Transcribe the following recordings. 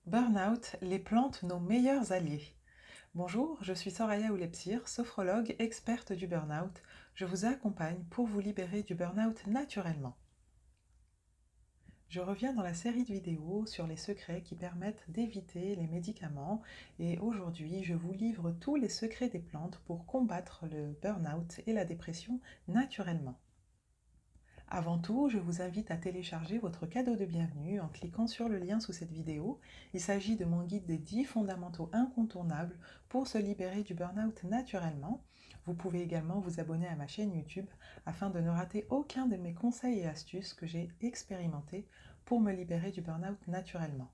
Burnout, les plantes nos meilleurs alliés. Bonjour, je suis Soraya Oulepsir, sophrologue experte du burnout. Je vous accompagne pour vous libérer du burnout naturellement. Je reviens dans la série de vidéos sur les secrets qui permettent d'éviter les médicaments et aujourd'hui je vous livre tous les secrets des plantes pour combattre le burnout et la dépression naturellement. Avant tout, je vous invite à télécharger votre cadeau de bienvenue en cliquant sur le lien sous cette vidéo. Il s'agit de mon guide des 10 fondamentaux incontournables pour se libérer du burn-out naturellement. Vous pouvez également vous abonner à ma chaîne YouTube afin de ne rater aucun de mes conseils et astuces que j'ai expérimentés pour me libérer du burn-out naturellement.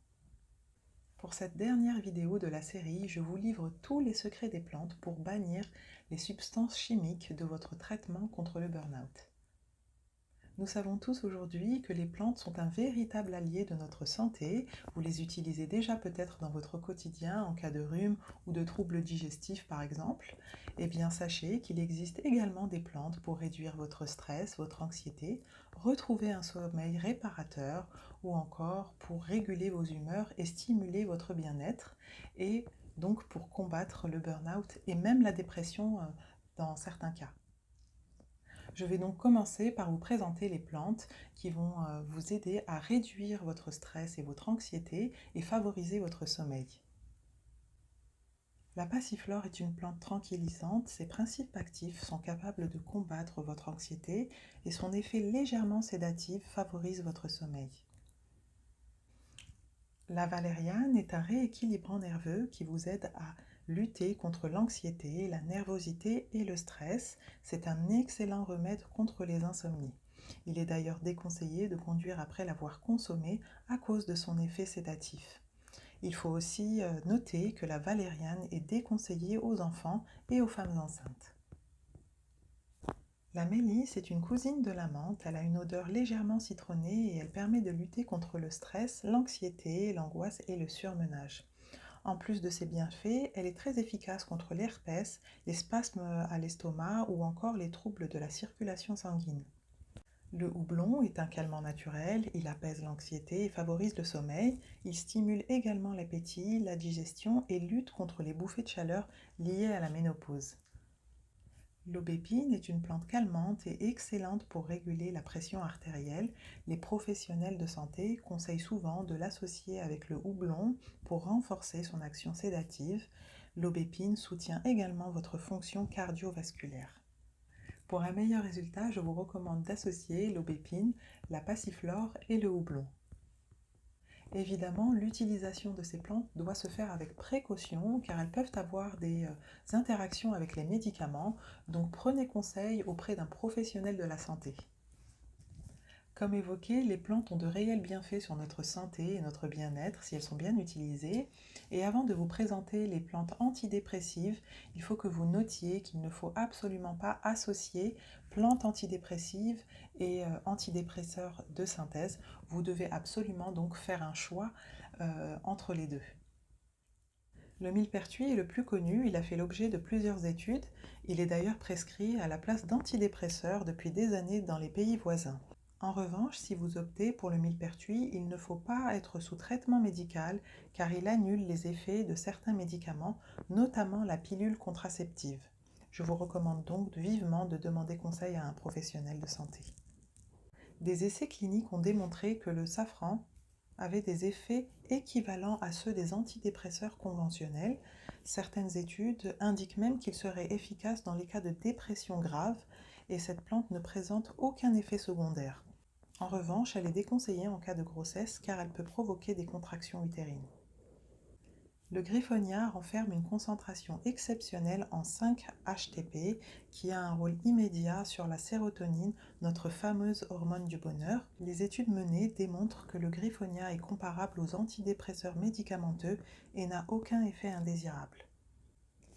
Pour cette dernière vidéo de la série, je vous livre tous les secrets des plantes pour bannir les substances chimiques de votre traitement contre le burn-out. Nous savons tous aujourd'hui que les plantes sont un véritable allié de notre santé. Vous les utilisez déjà peut-être dans votre quotidien en cas de rhume ou de troubles digestifs par exemple. Eh bien sachez qu'il existe également des plantes pour réduire votre stress, votre anxiété, retrouver un sommeil réparateur ou encore pour réguler vos humeurs et stimuler votre bien-être et donc pour combattre le burn-out et même la dépression dans certains cas. Je vais donc commencer par vous présenter les plantes qui vont vous aider à réduire votre stress et votre anxiété et favoriser votre sommeil. La passiflore est une plante tranquillisante. Ses principes actifs sont capables de combattre votre anxiété et son effet légèrement sédatif favorise votre sommeil. La valériane est un rééquilibrant nerveux qui vous aide à lutter contre l'anxiété, la nervosité et le stress. C'est un excellent remède contre les insomnies. Il est d'ailleurs déconseillé de conduire après l'avoir consommé à cause de son effet sédatif. Il faut aussi noter que la valériane est déconseillée aux enfants et aux femmes enceintes. La mélisse est une cousine de la menthe, elle a une odeur légèrement citronnée et elle permet de lutter contre le stress, l'anxiété, l'angoisse et le surmenage. En plus de ses bienfaits, elle est très efficace contre l'herpès, les spasmes à l'estomac ou encore les troubles de la circulation sanguine. Le houblon est un calmant naturel, il apaise l'anxiété et favorise le sommeil, il stimule également l'appétit, la digestion et lutte contre les bouffées de chaleur liées à la ménopause. L'aubépine est une plante calmante et excellente pour réguler la pression artérielle. Les professionnels de santé conseillent souvent de l'associer avec le houblon pour renforcer son action sédative. L'aubépine soutient également votre fonction cardiovasculaire. Pour un meilleur résultat, je vous recommande d'associer l'aubépine, la passiflore et le houblon. Évidemment, l'utilisation de ces plantes doit se faire avec précaution car elles peuvent avoir des interactions avec les médicaments, donc prenez conseil auprès d'un professionnel de la santé. Comme évoqué, les plantes ont de réels bienfaits sur notre santé et notre bien-être si elles sont bien utilisées. Et avant de vous présenter les plantes antidépressives, il faut que vous notiez qu'il ne faut absolument pas associer plantes antidépressives et antidépresseurs de synthèse. Vous devez absolument donc faire un choix entre les deux. Le millepertuis est le plus connu, il a fait l'objet de plusieurs études. Il est d'ailleurs prescrit à la place d'antidépresseurs depuis des années dans les pays voisins. En revanche, si vous optez pour le millepertuis, il ne faut pas être sous traitement médical car il annule les effets de certains médicaments, notamment la pilule contraceptive. Je vous recommande donc vivement de demander conseil à un professionnel de santé. Des essais cliniques ont démontré que le safran avait des effets équivalents à ceux des antidépresseurs conventionnels. Certaines études indiquent même qu'il serait efficace dans les cas de dépression grave et cette plante ne présente aucun effet secondaire. En revanche, elle est déconseillée en cas de grossesse car elle peut provoquer des contractions utérines. Le griffonia renferme une concentration exceptionnelle en 5-HTP qui a un rôle immédiat sur la sérotonine, notre fameuse hormone du bonheur. Les études menées démontrent que le griffonia est comparable aux antidépresseurs médicamenteux et n'a aucun effet indésirable.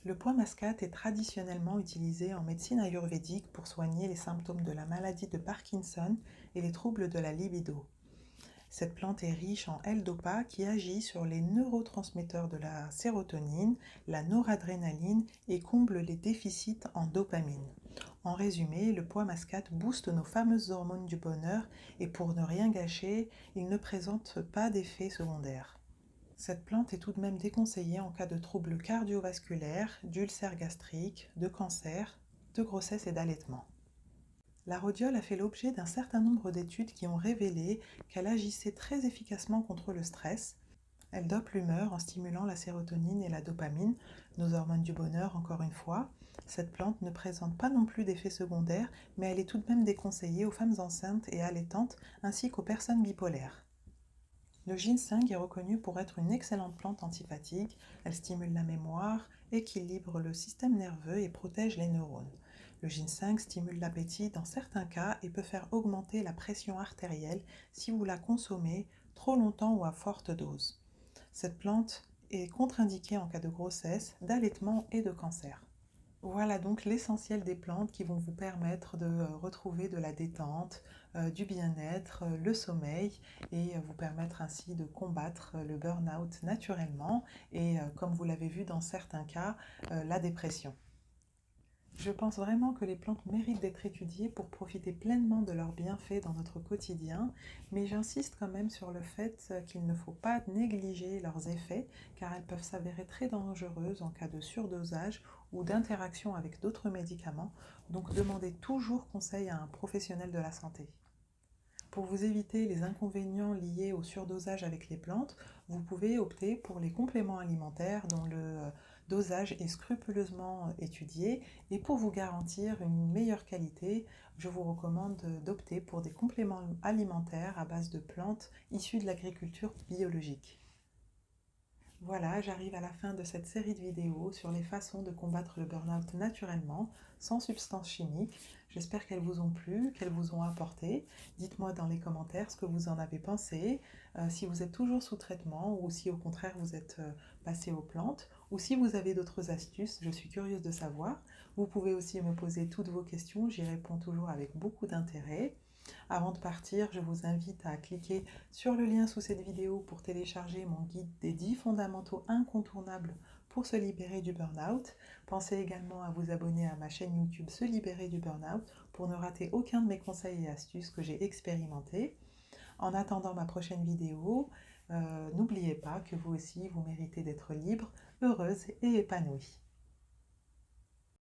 Le pois mascate est traditionnellement utilisé en médecine ayurvédique pour soigner les symptômes de la maladie de Parkinson et les troubles de la libido. Cette plante est riche en L-Dopa qui agit sur les neurotransmetteurs de la sérotonine, la noradrénaline et comble les déficits en dopamine. En résumé, le pois mascate booste nos fameuses hormones du bonheur et pour ne rien gâcher, il ne présente pas d'effets secondaires. Cette plante est tout de même déconseillée en cas de troubles cardiovasculaires, d'ulcères gastriques, de cancer, de grossesse et d'allaitement. La rhodiole a fait l'objet d'un certain nombre d'études qui ont révélé qu'elle agissait très efficacement contre le stress. Elle dope l'humeur en stimulant la sérotonine et la dopamine, nos hormones du bonheur encore une fois. Cette plante ne présente pas non plus d'effets secondaires, mais elle est tout de même déconseillée aux femmes enceintes et allaitantes ainsi qu'aux personnes bipolaires. Le ginseng est reconnu pour être une excellente plante antipathique. Elle stimule la mémoire, équilibre le système nerveux et protège les neurones. Le ginseng stimule l'appétit dans certains cas et peut faire augmenter la pression artérielle si vous la consommez trop longtemps ou à forte dose. Cette plante est contre-indiquée en cas de grossesse, d'allaitement et de cancer. Voilà donc l'essentiel des plantes qui vont vous permettre de retrouver de la détente, du bien-être, le sommeil et vous permettre ainsi de combattre le burn-out naturellement et, comme vous l'avez vu dans certains cas, la dépression. Je pense vraiment que les plantes méritent d'être étudiées pour profiter pleinement de leurs bienfaits dans notre quotidien, mais j'insiste quand même sur le fait qu'il ne faut pas négliger leurs effets, car elles peuvent s'avérer très dangereuses en cas de surdosage ou d'interaction avec d'autres médicaments, donc demandez toujours conseil à un professionnel de la santé. Pour vous éviter les inconvénients liés au surdosage avec les plantes, vous pouvez opter pour les compléments alimentaires dont le dosage est scrupuleusement étudié. Et pour vous garantir une meilleure qualité, je vous recommande d'opter pour des compléments alimentaires à base de plantes issues de l'agriculture biologique. Voilà, j'arrive à la fin de cette série de vidéos sur les façons de combattre le burn-out naturellement, sans substances chimiques. J'espère qu'elles vous ont plu, qu'elles vous ont apporté. Dites-moi dans les commentaires ce que vous en avez pensé, si vous êtes toujours sous traitement ou si au contraire vous êtes passé aux plantes, ou si vous avez d'autres astuces, je suis curieuse de savoir. Vous pouvez aussi me poser toutes vos questions, j'y réponds toujours avec beaucoup d'intérêt. Avant de partir, je vous invite à cliquer sur le lien sous cette vidéo pour télécharger mon guide des 10 fondamentaux incontournables pour se libérer du burn-out. Pensez également à vous abonner à ma chaîne YouTube Se libérer du burn-out pour ne rater aucun de mes conseils et astuces que j'ai expérimentés. En attendant ma prochaine vidéo, n'oubliez pas que vous aussi, vous méritez d'être libre, heureuse et épanouie.